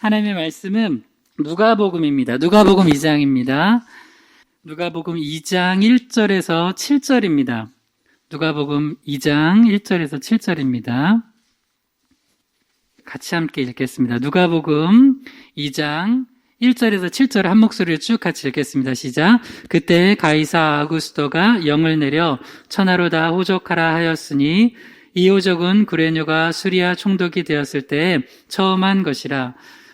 하나님의 말씀은 누가복음입니다. 누가복음 2장입니다. 누가복음 2장 1절에서 7절입니다. 누가복음 2장 1절에서 7절입니다. 같이 함께 읽겠습니다. 누가복음 2장 1절에서 7절 한 목소리로 쭉 같이 읽겠습니다. 시작. 그때 가이사 아구스토가 영을 내려 천하로 다 호적하라 하였으니 이 호적은 구레뇨가 수리아 총독이 되었을 때 처음 한 것이라.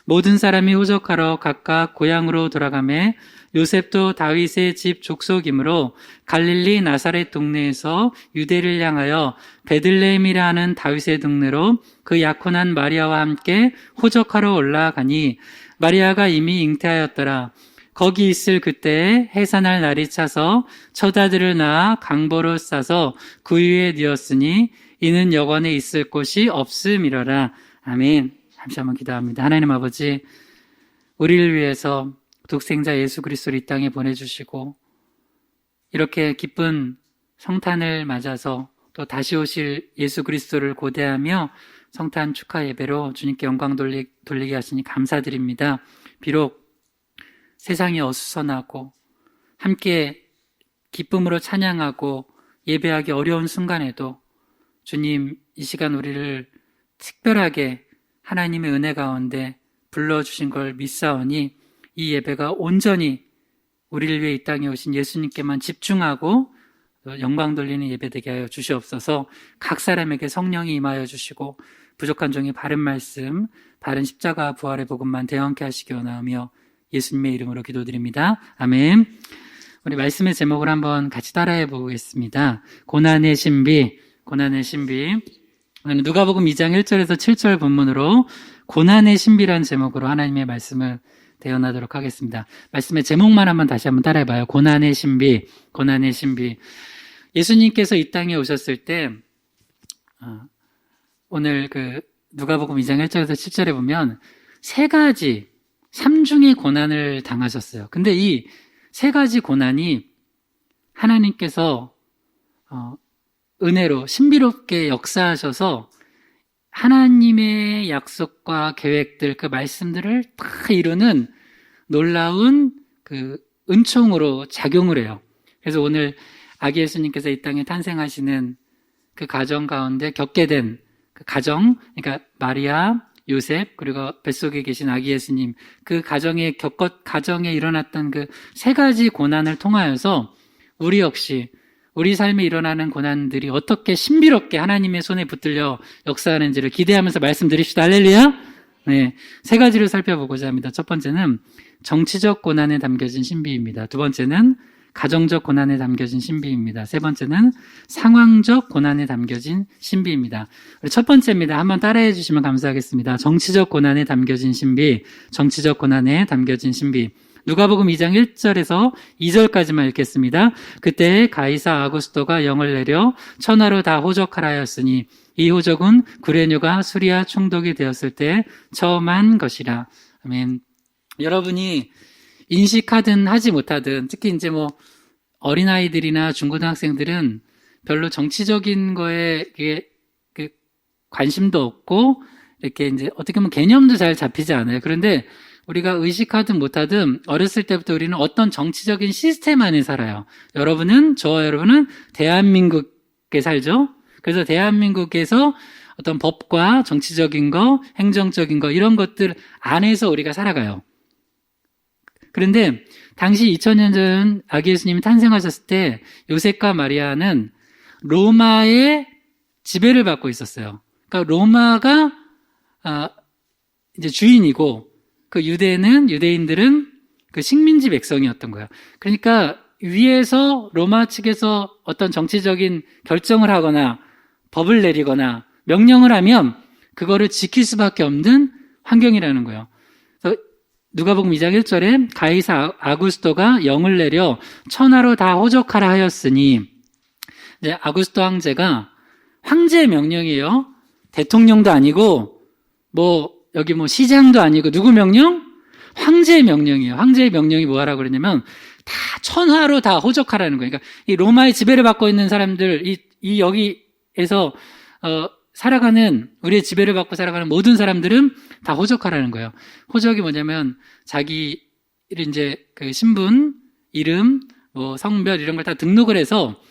모든 사람이 호적하러 각각 고향으로 돌아가매 요셉도 다윗의 집 족속이므로 갈릴리 나사렛 동네에서 유대를 향하여 베들레헴이라 하는 다윗의 동네로 그 약혼한 마리아와 함께 호적하러 올라가니 마리아가 이미 잉태하였더라. 거기 있을 그때에 해산할 날이 차서 첫 아들을 낳아 강보로 싸서 구유에 뉘었으니 이는 여관에 있을 곳이 없음이러라. 아멘. 잠시 한번 기도합니다. 하나님 아버지, 우리를 위해서 독생자 예수 그리스도를 이 땅에 보내주시고 이렇게 기쁜 성탄을 맞아서 또 다시 오실 예수 그리스도를 고대하며 성탄 축하 예배로 주님께 영광 돌리게 하시니 감사드립니다. 비록 세상이 어수선하고 함께 기쁨으로 찬양하고 예배하기 어려운 순간에도 주님 이 시간 우리를 특별하게 하나님의 은혜 가운데 불러주신 걸 믿사오니 이 예배가 온전히 우리를 위해 이 땅에 오신 예수님께만 집중하고 영광 돌리는 예배 되게 하여 주시옵소서. 각 사람에게 성령이 임하여 주시고 부족한 종의 바른 말씀, 바른 십자가 부활의 복음만 대언케 하시기 원하며 예수님의 이름으로 기도드립니다. 아멘. 우리 말씀의 제목을 한번 같이 따라해 보겠습니다. 고난의 신비, 고난의 신비. 누가복음 2장 1절에서 7절 본문으로 고난의 신비라는 제목으로 하나님의 말씀을 대언하도록 하겠습니다. 말씀의 제목만 다시 한번 따라해봐요. 고난의 신비, 고난의 신비. 예수님께서 이 땅에 오셨을 때 오늘 누가복음 2장 1절에서 7절에 보면 세 가지, 삼중의 고난을 당하셨어요. 근데 이 세 가지 고난이 하나님께서 은혜로 신비롭게 역사하셔서 하나님의 약속과 계획들, 그 말씀들을 다 이루는 놀라운 은총으로 작용을 해요. 그래서 오늘 아기 예수님께서 이 땅에 탄생하시는 그 가정 가운데 겪게 된 그 가정, 그러니까 마리아, 요셉, 그리고 뱃속에 계신 아기 예수님, 그 가정에 일어났던 그 세 가지 고난을 통하여서 우리 역시 우리 삶에 일어나는 고난들이 어떻게 신비롭게 하나님의 손에 붙들려 역사하는지를 기대하면서 말씀드립시다. 할렐루야! 네, 세 가지를 살펴보고자 합니다. 첫 번째는 정치적 고난에 담겨진 신비입니다. 두 번째는 가정적 고난에 담겨진 신비입니다. 세 번째는 상황적 고난에 담겨진 신비입니다. 첫 번째입니다. 한번 따라해 주시면 감사하겠습니다. 정치적 고난에 담겨진 신비, 정치적 고난에 담겨진 신비. 누가복음 2장 1절에서 2절까지만 읽겠습니다. 그때 가이사 아구스토가 영을 내려 천하로 다 호적하라 하였으니 이 호적은 구레뇨가 수리아 총독이 되었을 때 처음 한 것이라. 아멘. 여러분이 인식하든 하지 못하든 특히 이제 어린아이들이나 중고등학생들은 별로 정치적인 거에 관심도 없고 이렇게 이제 어떻게 보면 개념도 잘 잡히지 않아요. 그런데 우리가 의식하든 못하든 어렸을 때부터 우리는 어떤 정치적인 시스템 안에 살아요. 저와 여러분은 대한민국에 살죠. 그래서 대한민국에서 어떤 법과 정치적인 거, 행정적인 거 이런 것들 안에서 우리가 살아가요. 그런데 당시 2000년 전 아기 예수님이 탄생하셨을 때 요셉과 마리아는 로마의 지배를 받고 있었어요. 그러니까 로마가 이제 주인이고 그 유대인들은 그 식민지 백성이었던 거예요. 그러니까 위에서 로마 측에서 어떤 정치적인 결정을 하거나 법을 내리거나 명령을 하면 그거를 지킬 수밖에 없는 환경이라는 거예요. 그래서 누가복음 2장 1절에 가이사 아구스토가 영을 내려 천하로 다 호적하라 하였으니 이제 아구스토 황제가 황제의 명령이에요. 대통령도 아니고 여기 시장도 아니고 누구 명령? 황제의 명령이에요. 황제의 명령이 뭐하라고 그러냐면 다 천하로 다 호적하라는 거예요. 그러니까 이 로마의 지배를 받고 있는 사람들 이 여기에서 살아가는, 우리의 지배를 받고 살아가는 모든 사람들은 다 호적하라는 거예요. 호적이 뭐냐면 자기 이제 그 신분, 이름, 뭐 성별 이런 걸 다 등록을 해서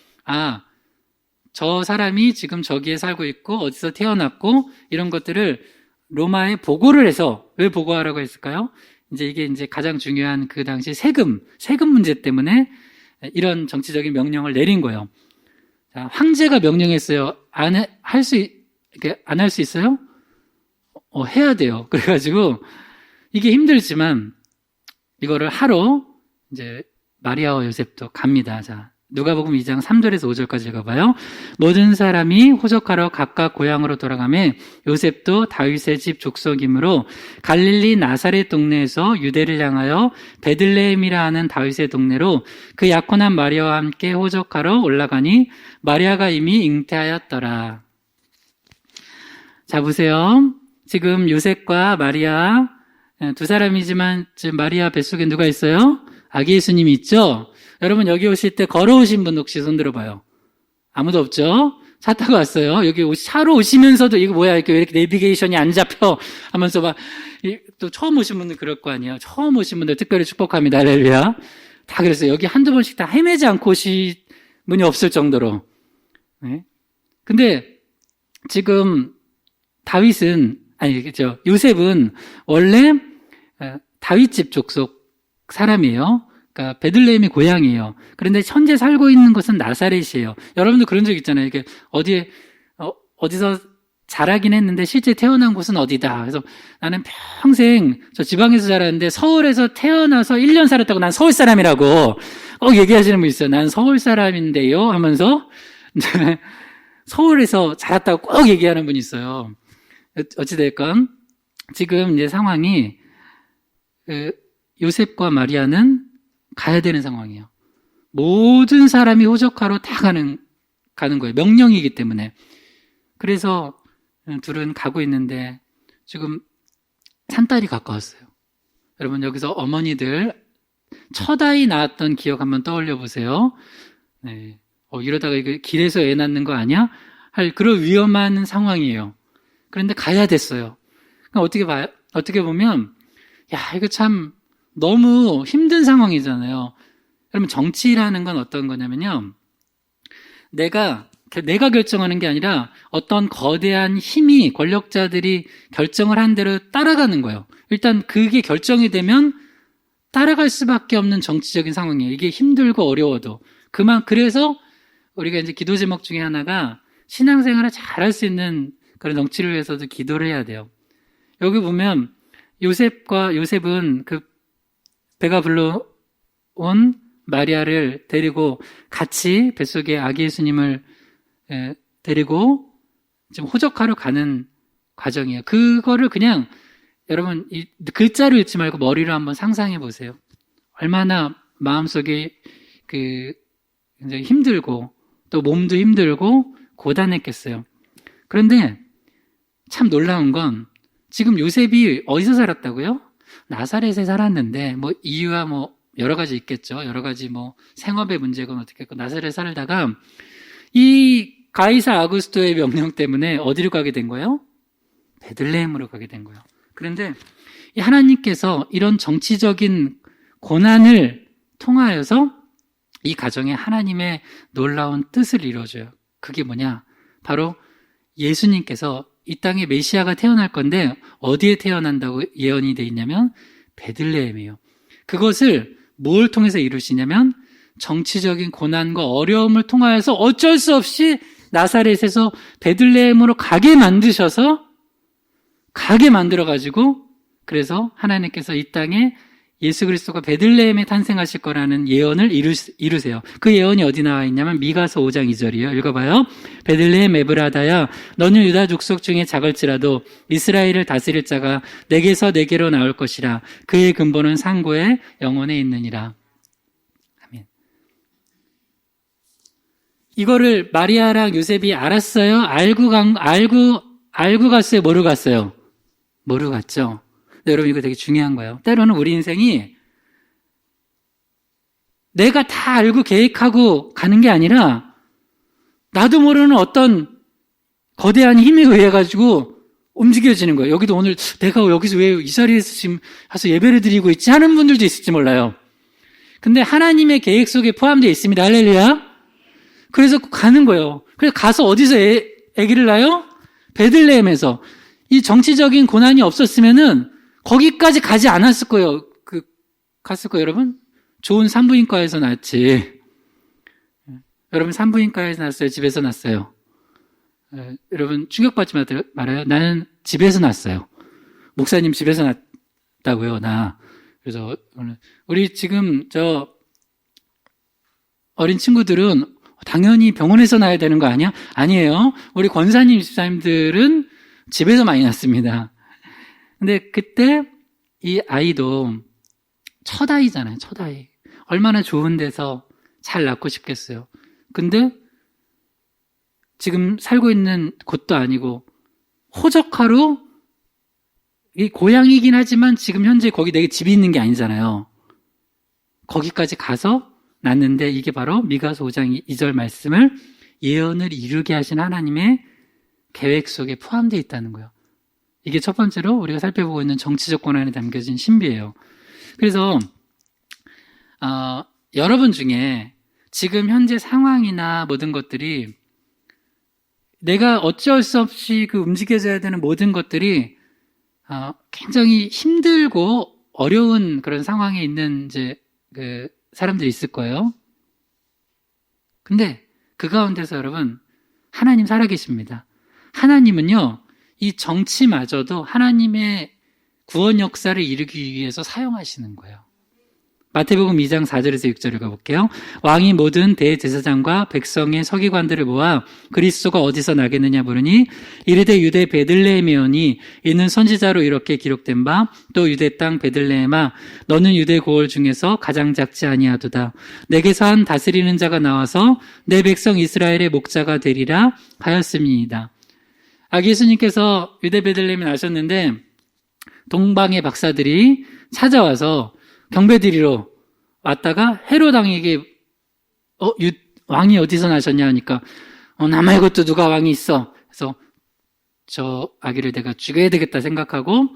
저 사람이 지금 저기에 살고 있고 어디서 태어났고 이런 것들을 로마에 보고를 해서, 왜 보고하라고 했을까요? 이게 가장 중요한 그 당시 세금 문제 때문에 이런 정치적인 명령을 내린 거예요. 자, 황제가 명령했어요. 안 할 수 있어요? 해야 돼요. 그래가지고 이게 힘들지만 이거를 하러 이제 마리아와 요셉도 갑니다. 자, 누가복음 2장 3절에서 5절까지 읽어봐요. 모든 사람이 호적하러 각각 고향으로 돌아가매 요셉도 다윗의 집 족속이므로 갈릴리 나사렛 동네에서 유대를 향하여 베들레헴이라 하는 다윗의 동네로 그 약혼한 마리아와 함께 호적하러 올라가니 마리아가 이미 잉태하였더라. 자, 보세요. 지금 요셉과 마리아 두 사람이지만 지금 마리아 뱃속에 누가 있어요? 아기 예수님이 있죠? 여러분 여기 오실 때 걸어오신 분 혹시 손 들어봐요. 아무도 없죠? 차 타고 왔어요. 여기 차로 오시면서도 이거 뭐야, 이렇게 왜 이렇게 내비게이션이 안 잡혀 하면서 또 처음 오신 분들 그럴 거 아니에요. 처음 오신 분들 특별히 축복합니다. 할렐루야. 다 그랬어요. 여기 한두 번씩 다 헤매지 않고 오신 분이 없을 정도로. 네. 근데 지금 요셉은 원래 다윗 집 족속 사람이에요. 그러니까 베들레헴이 고향이에요. 그런데 현재 살고 있는 곳은 나사렛이에요. 여러분도 그런 적 있잖아요. 이게 어디서 자라긴 했는데 실제 태어난 곳은 어디다. 그래서 나는 평생 저 지방에서 자랐는데 서울에서 태어나서 1년 살았다고 난 서울 사람이라고 꼭 얘기하시는 분 있어요. 난 서울 사람인데요 하면서 서울에서 자랐다고 꼭 얘기하는 분이 있어요. 어찌됐건 지금 이제 상황이 요셉과 마리아는 가야 되는 상황이에요. 모든 사람이 호적하러 다 가는 거예요. 명령이기 때문에. 그래서 둘은 가고 있는데 지금 산딸이 가까웠어요. 여러분 여기서 어머니들 첫 아이 낳았던 기억 한번 떠올려 보세요. 네. 이러다가 이거 길에서 애 낳는 거 아니야? 할 그런 위험한 상황이에요. 그런데 가야 됐어요. 그러니까 어떻게 보면 이거 참 너무 힘든 상황이잖아요. 여러분 정치라는 건 어떤 거냐면요. 내가 결정하는 게 아니라 어떤 거대한 힘이 권력자들이 결정을 한 대로 따라가는 거예요. 일단 그게 결정이 되면 따라갈 수밖에 없는 정치적인 상황이에요. 이게 힘들고 어려워도. 그래서 우리가 이제 기도 제목 중에 하나가 신앙생활을 잘할 수 있는 그런 정치를 위해서도 기도를 해야 돼요. 여기 보면 요셉은 그 배가 불러온 마리아를 데리고 같이 뱃속에 아기 예수님을 데리고 지금 호적하러 가는 과정이에요. 그거를 그냥 여러분 이 글자로 읽지 말고 머리로 한번 상상해 보세요. 얼마나 마음속에 굉장히 힘들고 또 몸도 힘들고 고단했겠어요. 그런데 참 놀라운 건 지금 요셉이 어디서 살았다고요? 나사렛에 살았는데 이유가 여러 가지 있겠죠. 여러 가지 생업의 문제건 어떻겠건 나사렛에 살다가 이 가이사 아구스토의 명령 때문에 어디로 가게 된 거예요? 베들레헴으로 가게 된 거예요. 그런데 이 하나님께서 이런 정치적인 고난을 통하여서 이 가정에 하나님의 놀라운 뜻을 이루어줘요. 그게 뭐냐? 바로 예수님께서 이 땅에 메시아가 태어날 건데 어디에 태어난다고 예언이 돼 있냐면 베들레헴이에요. 그것을 뭘 통해서 이루시냐면 정치적인 고난과 어려움을 통하여서 어쩔 수 없이 나사렛에서 베들레헴으로 가게 만들어가지고 그래서 하나님께서 이 땅에 예수 그리스도가 베들레헴에 탄생하실 거라는 예언을 이루세요. 그 예언이 어디 나와 있냐면 미가서 5장 2절이에요. 읽어봐요. 베들레헴 에브라다야 너는 유다 족속 중에 작을지라도 이스라엘을 다스릴 자가 내게서 내게로 나올 것이라. 그의 근본은 상고의 영혼에 있느니라. 아멘. 이거를 마리아랑 요셉이 알았어요? 알고 갔어요? 모르고 갔어요? 모르고 갔죠? 여러분 이거 되게 중요한 거예요. 때로는 우리 인생이 내가 다 알고 계획하고 가는 게 아니라 나도 모르는 어떤 거대한 힘에 의해 가지고 움직여지는 거예요. 여기도 오늘 내가 여기서 왜 이 자리에서 지금 가서 예배를 드리고 있지 하는 분들도 있을지 몰라요. 근데 하나님의 계획 속에 포함되어 있습니다. 할렐루야. 그래서 가는 거예요. 그래서 가서 어디서 아기를 낳아요? 베들레헴에서. 이 정치적인 고난이 없었으면은 거기까지 가지 않았을 거예요. 갔을 거예요, 여러분? 좋은 산부인과에서 낳았지. 여러분, 산부인과에서 낳았어요? 집에서 낳았어요? 여러분, 충격받지 말아요. 나는 집에서 낳았어요. 목사님 집에서 낳았다고요, 나. 그래서, 우리 지금 어린 친구들은 당연히 병원에서 낳아야 되는 거 아니야? 아니에요. 우리 권사님, 집사님들은 집에서 많이 낳습니다. 근데 그때 이 아이도 첫 아이잖아요, 첫 아이. 얼마나 좋은 데서 잘 낳고 싶겠어요. 근데 지금 살고 있는 곳도 아니고 호적하루 이 고향이긴 하지만 지금 현재 거기 내게 집이 있는 게 아니잖아요. 거기까지 가서 낳는데 이게 바로 미가서 5장 2절 말씀을 예언을 이루게 하신 하나님의 계획 속에 포함되어 있다는 거예요. 이게 첫 번째로 우리가 살펴보고 있는 정치적 고난에 담겨진 신비예요. 그래서 여러분 중에 지금 현재 상황이나 모든 것들이 내가 어쩔 수 없이 움직여져야 되는 모든 것들이 굉장히 힘들고 어려운 그런 상황에 있는 사람들이 있을 거예요. 근데 그 가운데서 여러분, 하나님 살아계십니다. 하나님은요, 이 정치마저도 하나님의 구원 역사를 이루기 위해서 사용하시는 거예요. 마태복음 2장 4절에서 6절을 가볼게요. 왕이 모든 대제사장과 백성의 서기관들을 모아 그리스도가 어디서 나겠느냐 물으니 이르되 유대 베들레헴이오니 이는 선지자로 이렇게 기록된 바 또 유대 땅 베들레헴아 너는 유대 고을 중에서 가장 작지 아니하도다. 내게서 한 다스리는 자가 나와서 내 백성 이스라엘의 목자가 되리라 하였음이니이다. 예수님께서 유대 베들레헴에 나셨는데 동방의 박사들이 찾아와서 경배드리러 왔다가 헤롯 왕에게 왕이 어디서 나셨냐 하니까 나 말고도 누가 왕이 있어. 그래서 저 아기를 내가 죽여야 되겠다 생각하고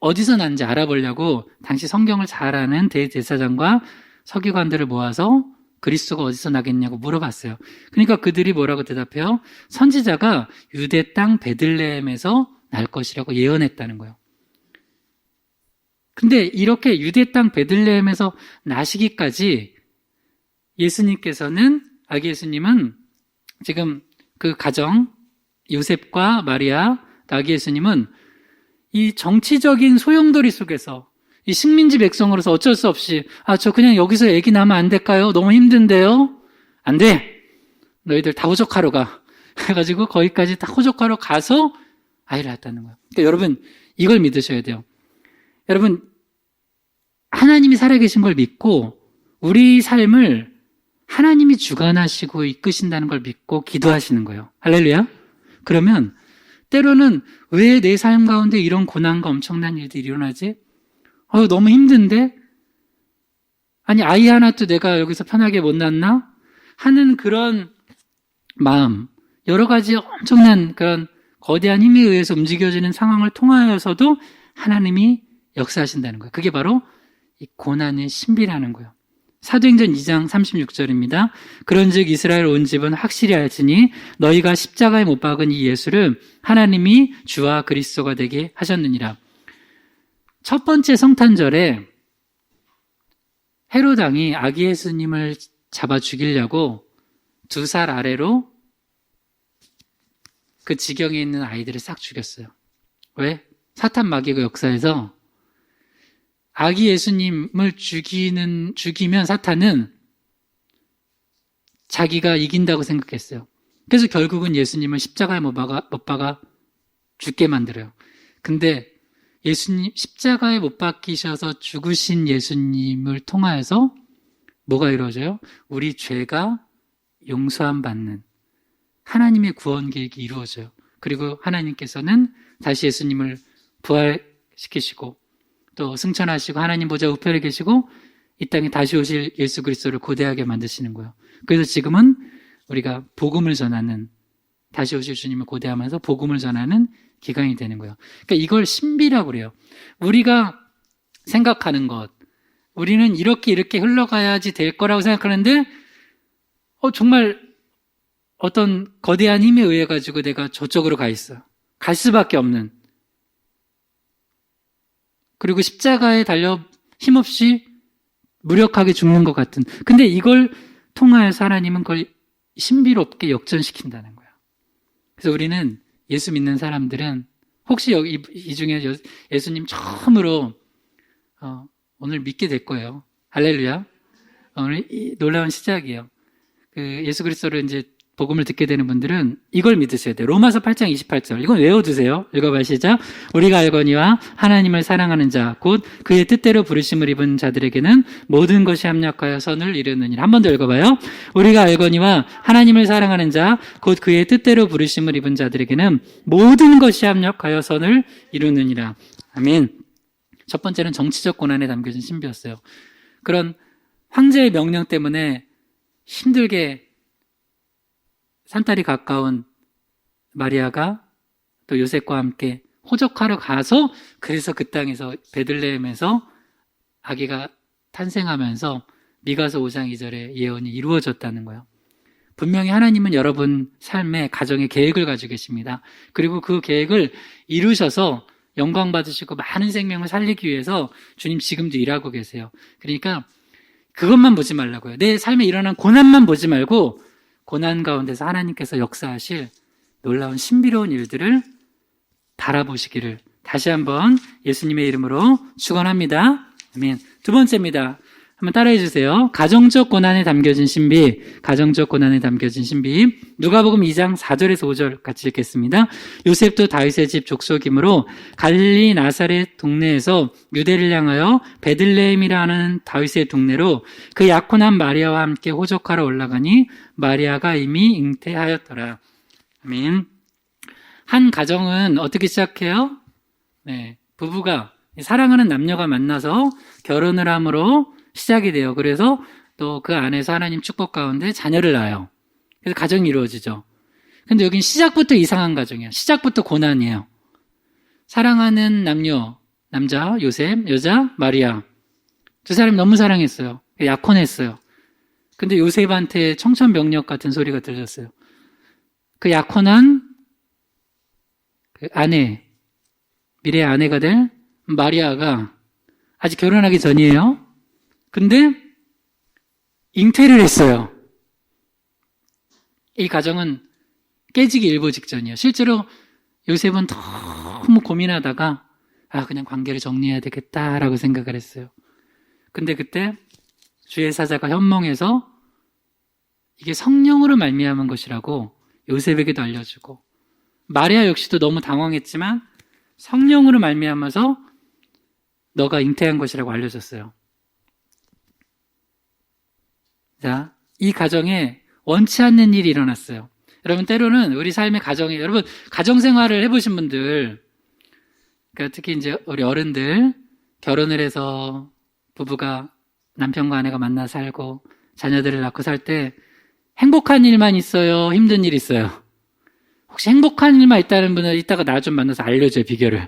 어디서 난지 알아보려고 당시 성경을 잘 아는 대제사장과 서기관들을 모아서 그리스도가 어디서 나겠냐고 물어봤어요. 그러니까 그들이 뭐라고 대답해요? 선지자가 유대 땅 베들레헴에서 날 것이라고 예언했다는 거예요. 근데 이렇게 유대 땅 베들레헴에서 나시기까지 예수님께서는, 아기 예수님은 지금 그 가정, 요셉과 마리아, 아기 예수님은 이 정치적인 소용돌이 속에서 이 식민지 백성으로서 어쩔 수 없이 저 그냥 여기서 애기 낳으면 안 될까요? 너무 힘든데요? 안 돼! 너희들 다 호적하러 가. 해가지고 거기까지 다 호적하러 가서 아이를 낳았다는 거예요. 그러니까 여러분 이걸 믿으셔야 돼요. 여러분 하나님이 살아계신 걸 믿고 우리 삶을 하나님이 주관하시고 이끄신다는 걸 믿고 기도하시는 거예요. 할렐루야. 그러면 때로는 왜 내 삶 가운데 이런 고난과 엄청난 일들이 일어나지? 너무 힘든데? 아니 아이 하나도 내가 여기서 편하게 못 낳나? 하는 그런 마음, 여러 가지 엄청난 그런 거대한 힘에 의해서 움직여지는 상황을 통하여서도 하나님이 역사하신다는 거예요. 그게 바로 이 고난의 신비라는 거예요. 사도행전 2장 36절입니다. 그런즉 이스라엘 온 집은 확실히 알지니 너희가 십자가에 못 박은 이 예수를 하나님이 주와 그리스도가 되게 하셨느니라. 첫 번째 성탄절에 헤롯 왕이 아기 예수님을 잡아 죽이려고 2살 아래로 그 지경에 있는 아이들을 싹 죽였어요. 왜? 사탄 마귀가 역사에서 아기 예수님을 죽이면 사탄은 자기가 이긴다고 생각했어요. 그래서 결국은 예수님을 십자가에 못 박아 죽게 만들어요. 근데 예수님 십자가에 못 박히셔서 죽으신 예수님을 통하여서 뭐가 이루어져요? 우리 죄가 용서함 받는 하나님의 구원 계획이 이루어져요. 그리고 하나님께서는 다시 예수님을 부활시키시고 또 승천하시고 하나님 보좌 우편에 계시고 이 땅에 다시 오실 예수 그리스도를 고대하게 만드시는 거예요. 그래서 지금은 우리가 복음을 전하는 다시 오실 주님을 고대하면서 복음을 전하는 기간이 되는 거예요. 그러니까 이걸 신비라고 그래요. 우리가 생각하는 것, 우리는 이렇게 흘러가야지 될 거라고 생각하는데 정말 어떤 거대한 힘에 의해 가지고 내가 저쪽으로 가 있어요. 갈 수밖에 없는. 그리고 십자가에 달려 힘없이 무력하게 죽는 것 같은. 근데 이걸 통하여서 하나님은 그걸 신비롭게 역전시킨다는 거예요. 그래서 우리는 예수 믿는 사람들은 혹시 여기 이 중에 예수님 처음으로 오늘 믿게 될 거예요. 할렐루야. 오늘 놀라운 시작이에요. 예수 그리스도를 이제 복음을 듣게 되는 분들은 이걸 믿으셔야 돼요. 로마서 8장 28절. 이건 외워두세요. 읽어봐 시작. 우리가 알거니와 하나님을 사랑하는 자, 곧 그의 뜻대로 부르심을 입은 자들에게는 모든 것이 합력하여 선을 이루느니라. 한 번 더 읽어봐요. 우리가 알거니와 하나님을 사랑하는 자, 곧 그의 뜻대로 부르심을 입은 자들에게는 모든 것이 합력하여 선을 이루느니라. 아멘. 첫 번째는 정치적 고난에 담겨진 신비였어요. 그런 황제의 명령 때문에 힘들게 산딸이 가까운 마리아가 또 요셉과 함께 호적하러 가서 그래서 그 땅에서 베들레헴에서 아기가 탄생하면서 미가서 5장 2절에 예언이 이루어졌다는 거예요. 분명히 하나님은 여러분 삶에 가정의 계획을 가지고 계십니다. 그리고 그 계획을 이루셔서 영광 받으시고 많은 생명을 살리기 위해서 주님 지금도 일하고 계세요. 그러니까 그것만 보지 말라고요. 내 삶에 일어난 고난만 보지 말고 고난 가운데서 하나님께서 역사하실 놀라운 신비로운 일들을 바라보시기를 다시 한번 예수님의 이름으로 축원합니다. 아멘. 두 번째입니다. 한번 따라해 주세요. 가정적 고난에 담겨진 신비, 가정적 고난에 담겨진 신비. 누가복음 2장 4절에서 5절 같이 읽겠습니다. 요셉도 다윗의 집 족속이므로 갈릴리 나사렛 동네에서 유대를 향하여 베들레헴이라는 다윗의 동네로 그 약혼한 마리아와 함께 호적하러 올라가니 마리아가 이미 잉태하였더라. 아멘. 한 가정은 어떻게 시작해요? 부부가 사랑하는 남녀가 만나서 결혼을 함으로 시작이 돼요. 그래서 또 그 안에서 하나님 축복 가운데 자녀를 낳아요. 그래서 가정이 이루어지죠. 근데 여긴 시작부터 이상한 가정이에요. 시작부터 고난이에요. 사랑하는 남녀, 남자 요셉, 여자 마리아. 두 사람이 너무 사랑했어요. 약혼했어요. 근데 요셉한테 청천벽력 같은 소리가 들렸어요. 그 약혼한 그 아내, 미래의 아내가 될 마리아가 아직 결혼하기 전이에요. 근데 잉태를 했어요. 이 가정은 깨지기 일보 직전이에요. 실제로 요셉은 너무 고민하다가 그냥 관계를 정리해야 되겠다라고 생각을 했어요. 근데 그때 주의 사자가 현몽해서 이게 성령으로 말미암은 것이라고 요셉에게도 알려주고 마리아 역시도 너무 당황했지만 성령으로 말미암아서 너가 잉태한 것이라고 알려줬어요. 자, 이 가정에 원치 않는 일이 일어났어요. 여러분, 때로는 우리 삶의 가정에, 여러분, 가정생활을 해보신 분들, 그러니까 특히 이제 우리 어른들, 결혼을 해서 부부가 남편과 아내가 만나 살고 자녀들을 낳고 살 때 행복한 일만 있어요? 힘든 일 있어요? 혹시 행복한 일만 있다는 분은 이따가 나 좀 만나서 알려줘요, 비결을.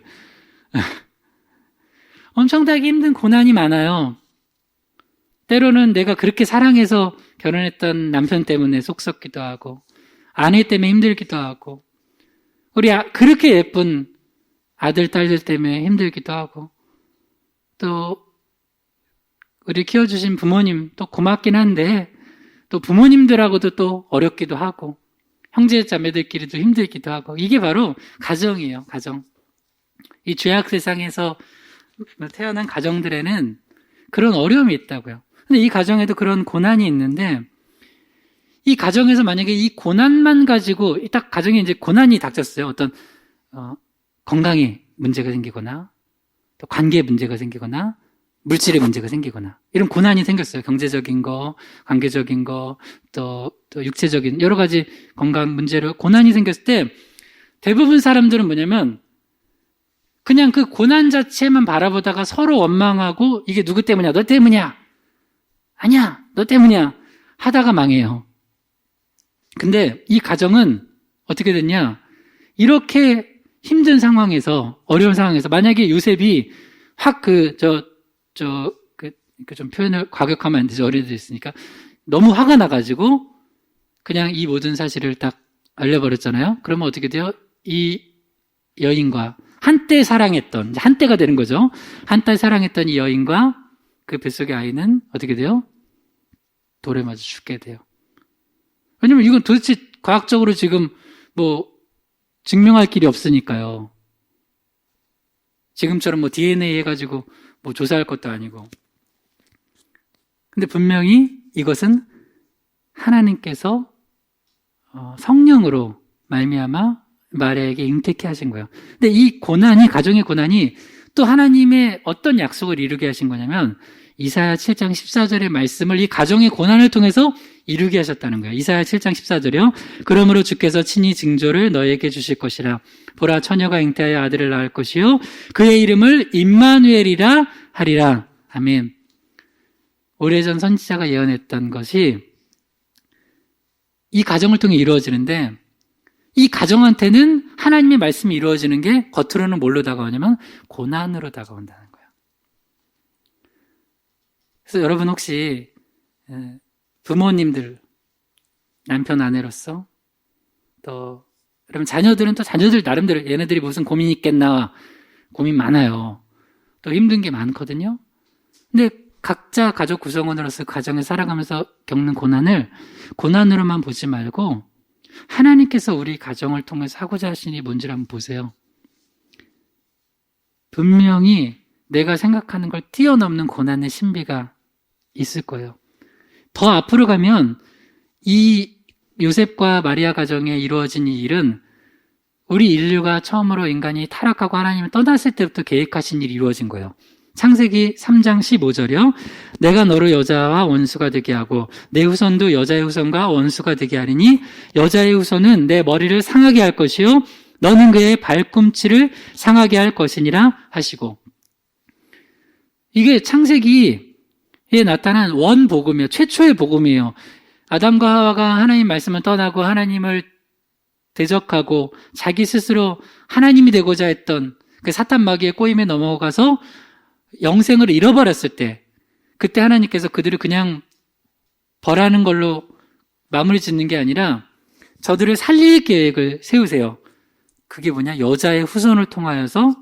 엄청나게 힘든 고난이 많아요. 때로는 내가 그렇게 사랑해서 결혼했던 남편 때문에 속 썩기도 하고 아내 때문에 힘들기도 하고 우리 그렇게 예쁜 아들, 딸들 때문에 힘들기도 하고 또 우리 키워주신 부모님 또 고맙긴 한데 또 부모님들하고도 또 어렵기도 하고 형제 자매들끼리도 힘들기도 하고 이게 바로 가정이에요. 가정. 이 죄악 세상에서 태어난 가정들에는 그런 어려움이 있다고요. 근데 이 가정에도 그런 고난이 있는데 이 가정에서 만약에 이 고난만 가지고 딱 가정에 이제 고난이 닥쳤어요. 어떤 건강에 문제가 생기거나 또 관계에 문제가 생기거나 물질의 문제가 생기거나 이런 고난이 생겼어요. 경제적인 거, 관계적인 거, 또 육체적인 여러 가지 건강 문제로 고난이 생겼을 때 대부분 사람들은 뭐냐면 그냥 그 고난 자체만 바라보다가 서로 원망하고 이게 누구 때문이야? 너 때문이야? 아니야, 너 때문이야. 하다가 망해요. 근데 이 가정은 어떻게 됐냐? 이렇게 힘든 상황에서, 어려운 상황에서, 만약에 요셉이 확 좀 표현을 과격하면 안 되죠. 어린애들 있으니까. 너무 화가 나가지고, 그냥 이 모든 사실을 딱 알려버렸잖아요. 그러면 어떻게 돼요? 이 여인과 한때 사랑했던, 한때가 되는 거죠. 한때 사랑했던 이 여인과 그 뱃속의 아이는 어떻게 돼요? 돌에 맞아 죽게 돼요. 왜냐면 이건 도대체 과학적으로 지금 증명할 길이 없으니까요. 지금처럼 DNA 해가지고 조사할 것도 아니고. 근데 분명히 이것은 하나님께서 성령으로 말미암아 마리아에게 잉태케 하신 거예요. 근데 이 고난이, 가정의 고난이 또 하나님의 어떤 약속을 이루게 하신 거냐면 이사야 7장 14절의 말씀을 이 가정의 고난을 통해서 이루게 하셨다는 거예요. 이사야 7장 14절이요. 그러므로 주께서 친히 징조를 너에게 주실 것이라. 보라, 처녀가 잉태하여 아들을 낳을 것이요 그의 이름을 임마누엘이라 하리라. 아멘. 오래전 선지자가 예언했던 것이 이 가정을 통해 이루어지는데, 이 가정한테는 하나님의 말씀이 이루어지는 게 겉으로는 뭘로 다가오냐면 고난으로 다가온다는 거예요. 그래서 여러분 혹시 부모님들, 남편, 아내로서 또 여러분 자녀들은 또 자녀들 나름대로 얘네들이 무슨 고민이 있겠나, 고민 많아요. 또 힘든 게 많거든요. 근데 각자 가족 구성원으로서 가정을 살아가면서 겪는 고난을 고난으로만 보지 말고 하나님께서 우리 가정을 통해서 하고자 하신 일이 뭔지를 한번 보세요. 분명히 내가 생각하는 걸 뛰어넘는 고난의 신비가 있을 거예요. 더 앞으로 가면 이 요셉과 마리아 가정에 이루어진 이 일은 우리 인류가 처음으로 인간이 타락하고 하나님을 떠났을 때부터 계획하신 일이 이루어진 거예요. 창세기 3장 15절이요. 내가 너를 여자와 원수가 되게 하고 내 후손도 여자의 후손과 원수가 되게 하리니 여자의 후손은 내 머리를 상하게 할 것이요 너는 그의 발꿈치를 상하게 할 것이니라 하시고. 이게 창세기에 나타난 원복음이에요. 최초의 복음이에요. 아담과 하와가 하나님 말씀을 떠나고 하나님을 대적하고 자기 스스로 하나님이 되고자 했던 그 사탄 마귀의 꼬임에 넘어가서 영생을 잃어버렸을 때, 그때 하나님께서 그들을 그냥 벌하는 걸로 마무리 짓는 게 아니라 저들을 살릴 계획을 세우세요. 그게 뭐냐? 여자의 후손을 통하여서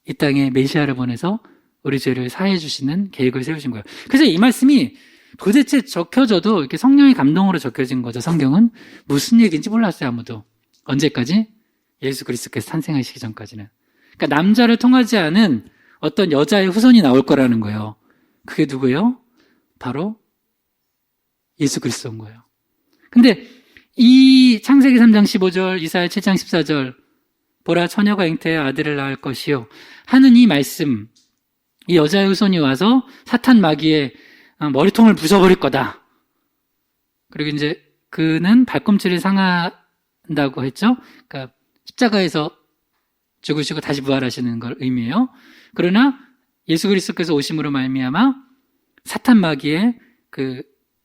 이 땅에 메시아를 보내서 우리 죄를 사해 주시는 계획을 세우신 거예요. 그래서 이 말씀이 도대체 적혀져도 이렇게 성령의 감동으로 적혀진 거죠. 성경은 무슨 얘기인지 몰랐어요. 아무도. 언제까지? 예수 그리스도께서 탄생하시기 전까지는. 그러니까 남자를 통하지 않은 어떤 여자의 후손이 나올 거라는 거예요. 그게 누구예요? 바로 예수 그리스도인 거예요. 근데 이 창세기 3장 15절, 이사야 7장 14절, 보라 처녀가 잉태하여 아들을 낳을 것이요 하는 이 말씀, 이 여자의 후손이 와서 사탄 마귀의 머리통을 부숴버릴 거다. 그리고 이제 그는 발꿈치를 상한다고 했죠. 그러니까 십자가에서 죽으시고 다시 부활하시는 걸 의미해요. 그러나 예수 그리스도께서 오심으로 말미암아 사탄 마귀의 그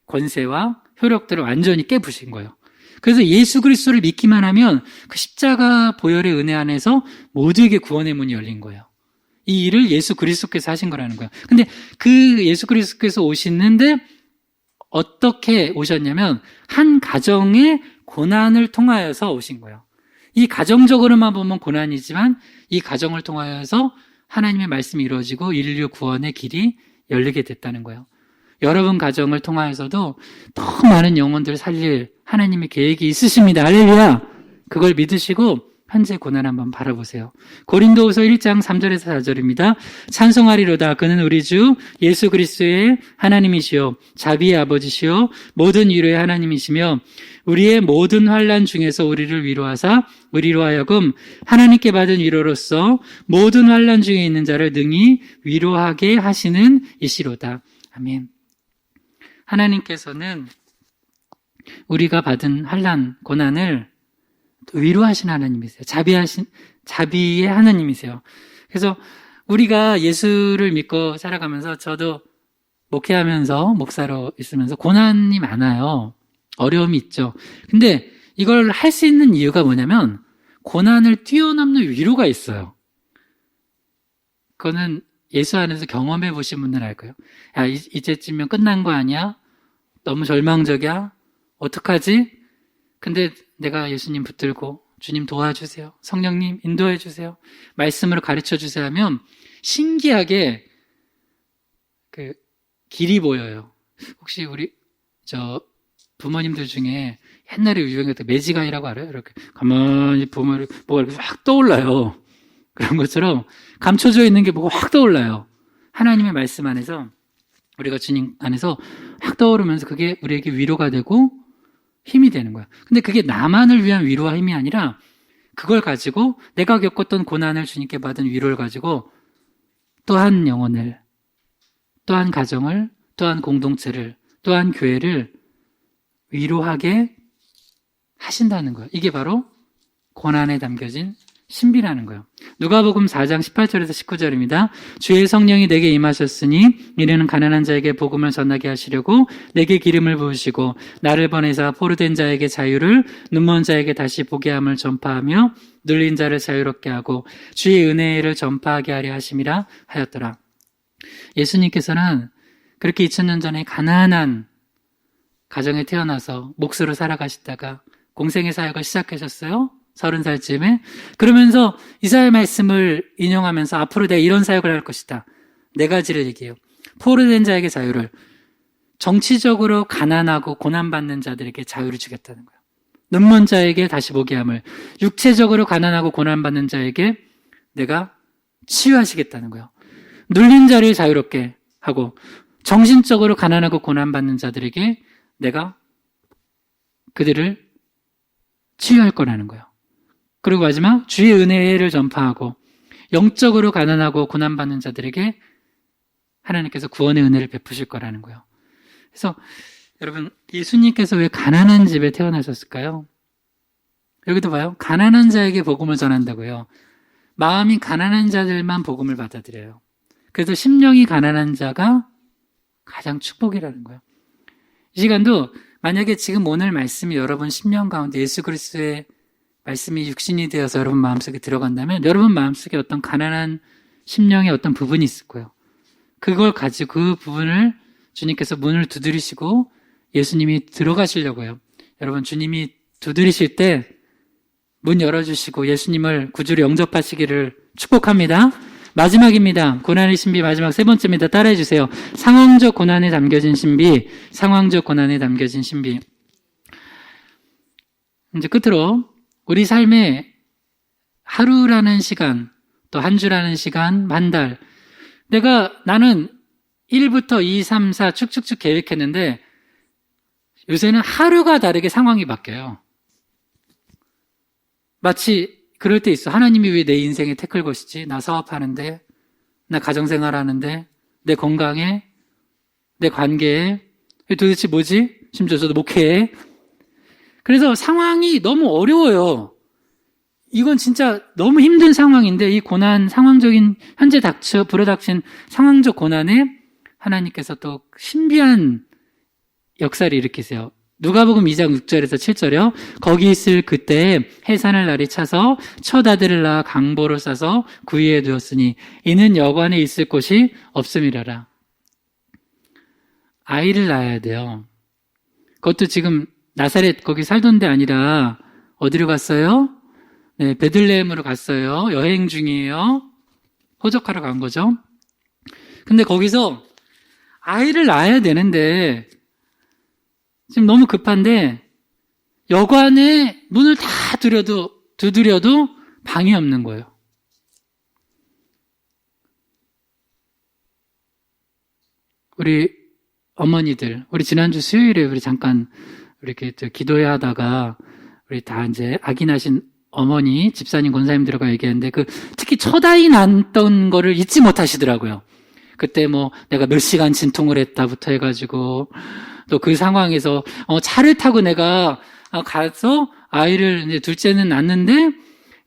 권세와 효력들을 완전히 깨부신 거예요. 그래서 예수 그리스도를 믿기만 하면 그 십자가 보혈의 은혜 안에서 모두에게 구원의 문이 열린 거예요. 이 일을 예수 그리스도께서 하신 거라는 거예요. 근데 그 예수 그리스도께서 오시는데 어떻게 오셨냐면 한 가정의 고난을 통하여서 오신 거예요. 이 가정적으로만 보면 고난이지만 이 가정을 통하여서 하나님의 말씀이 이루어지고 인류 구원의 길이 열리게 됐다는 거예요. 여러분 가정을 통하여서도 더 많은 영혼들을 살릴 하나님의 계획이 있으십니다. 할렐루야. 그걸 믿으시고 현재 고난 한번 바라보세요. 고린도후서 1장 3절에서 4절입니다. 찬송하리로다. 그는 우리 주 예수 그리스도의 하나님이시요 자비의 아버지시요 모든 위로의 하나님이시며 우리의 모든 환난 중에서 우리를 위로하사 우리로 하여금 하나님께 받은 위로로서 모든 환난 중에 있는 자를 능히 위로하게 하시는 이시로다. 아멘. 하나님께서는 우리가 받은 환난, 고난을 위로하신 하나님이세요. 자비의 하나님이세요. 그래서 우리가 예수를 믿고 살아가면서 저도 목회하면서 목사로 있으면서 고난이 많아요. 어려움이 있죠. 근데 이걸 할 수 있는 이유가 뭐냐면 고난을 뛰어넘는 위로가 있어요. 그거는 예수 안에서 경험해 보신 분들은 알 거예요. 야, 이제쯤이면 끝난 거 아니야? 너무 절망적이야? 어떡하지? 근데 내가 예수님 붙들고 주님 도와주세요. 성령님 인도해 주세요. 말씀으로 가르쳐 주세요 하면 신기하게 그 길이 보여요. 혹시 우리 부모님들 중에 옛날에 유행했던 매지가이라고 알아요? 이렇게 가만히 보면 뭐가 이렇게 확 떠올라요. 그런 것처럼 감춰져 있는 게 뭐가 확 떠올라요. 하나님의 말씀 안에서 우리가 주님 안에서 확 떠오르면서 그게 우리에게 위로가 되고 힘이 되는 거야. 근데 그게 나만을 위한 위로와 힘이 아니라 그걸 가지고 내가 겪었던 고난을 주님께 받은 위로를 가지고 또 한 영혼을, 또 한 가정을, 또 한 공동체를, 또 한 교회를 위로하게 하신다는 거예요. 이게 바로 고난에 담겨진 신비라는 거예요. 누가복음 4장 18절에서 19절입니다. 주의 성령이 내게 임하셨으니 이는 가난한 자에게 복음을 전하게 하시려고 내게 기름을 부으시고 나를 보내사 포로된 자에게 자유를, 눈먼 자에게 다시 보게 함을 전파하며 눌린 자를 자유롭게 하고 주의 은혜를 전파하게 하려 하심이라 하였더라. 예수님께서는 그렇게 2000년 전에 가난한 가정에 태어나서 목수로 살아가시다가 공생의 사역을 시작하셨어요. 30살쯤에. 그러면서 이사야 말씀을 인용하면서 앞으로 내가 이런 사역을 할 것이다. 네 가지를 얘기해요. 포로된 자에게 자유를, 정치적으로 가난하고 고난받는 자들에게 자유를 주겠다는 거예요. 눈먼 자에게 다시 보게 함을, 육체적으로 가난하고 고난받는 자에게 내가 치유하시겠다는 거예요. 눌린 자를 자유롭게 하고 정신적으로 가난하고 고난받는 자들에게 내가 그들을 치유할 거라는 거예요. 그리고 마지막 주의 은혜를 전파하고 영적으로 가난하고 고난받는 자들에게 하나님께서 구원의 은혜를 베푸실 거라는 거예요. 그래서 여러분, 예수님께서 왜 가난한 집에 태어나셨을까요? 여기도 봐요. 가난한 자에게 복음을 전한다고요. 마음이 가난한 자들만 복음을 받아들여요. 그래서 심령이 가난한 자가 가장 축복이라는 거예요. 이 시간도 만약에 지금 오늘 말씀이 여러분 심령 가운데 예수 그리스도의 말씀이 육신이 되어서 여러분 마음속에 들어간다면 여러분 마음속에 어떤 가난한 심령의 어떤 부분이 있을 거예요. 그걸 가지고 그 부분을 주님께서 문을 두드리시고 예수님이 들어가시려고 해요. 여러분, 주님이 두드리실 때 문 열어주시고 예수님을 구주로 영접하시기를 축복합니다. 마지막입니다. 고난의 신비 마지막 세 번째입니다. 따라해 주세요. 상황적 고난에 담겨진 신비, 상황적 고난에 담겨진 신비. 이제 끝으로 우리 삶에 하루라는 시간, 또 한 주라는 시간, 한 달, 나는 1부터 2, 3, 4 쭉쭉쭉 계획했는데 요새는 하루가 다르게 상황이 바뀌어요. 마치 그럴 때 있어. 하나님이 왜 내 인생에 태클 것이지? 나 사업하는데, 나 가정생활 하는데, 내 건강에, 내 관계에, 도대체 뭐지? 심지어 저도 목회에. 그래서 상황이 너무 어려워요. 이건 진짜 너무 힘든 상황인데 이 고난, 상황적인 현재 불어닥친 상황적 고난에 하나님께서 또 신비한 역사를 일으키세요. 누가복음 2장 6절에서 7절이요. 거기 있을 그때 해산할 날이 차서 첫 아들을 낳아 강보로 싸서 구유에 두었으니 이는 여관에 있을 곳이 없음이라라. 아이를 낳아야 돼요. 그것도 지금 나사렛 거기 살던 데 아니라 어디로 갔어요? 네, 베들레헴으로 갔어요. 여행 중이에요. 호적하러 간 거죠. 근데 거기서 아이를 낳아야 되는데 지금 너무 급한데 여관에 문을 다 두드려도 방이 없는 거예요. 우리 어머니들, 우리 지난주 수요일에 우리 잠깐 이렇게 기도회 하다가 우리 다 이제 아기 낳으신 어머니, 집사님, 권사님들과 얘기했는데 특히 첫 아이 낳았던 거를 잊지 못하시더라고요. 그때 내가 몇 시간 진통을 했다부터 해가지고 또 그 상황에서 차를 타고 내가 가서 아이를 이제 둘째는 낳았는데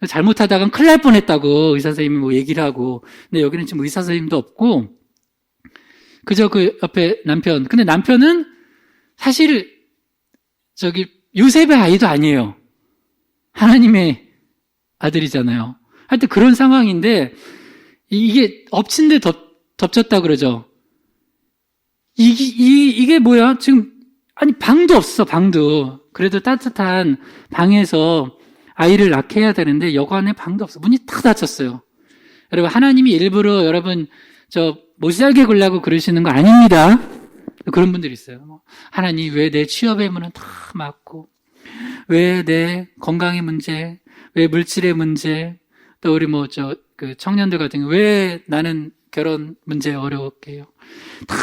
잘못하다가 큰일 날 뻔했다고 의사 선생님이 얘기를 하고, 근데 여기는 지금 의사 선생님도 없고 그저 그 옆에 남편. 근데 남편은 사실 요셉의 아이도 아니에요. 하나님의 아들이잖아요. 하여튼 그런 상황인데 이게 엎친 데 덮쳤다 그러죠. 이게 뭐야? 지금 아니 방도 없어, 방도. 그래도 따뜻한 방에서 아이를 낳게 해야 되는데 여관에 방도 없어. 문이 다 닫혔어요. 여러분, 하나님이 일부러 여러분 못 살게 굴라고 그러시는 거 아닙니다. 그런 분들이 있어요. 하나님 왜 내 취업의 문은 다 막고, 왜 내 건강의 문제, 왜 물질의 문제, 또 우리 청년들 같은 경우 왜 나는 결혼 문제 어려웠게 해요. 다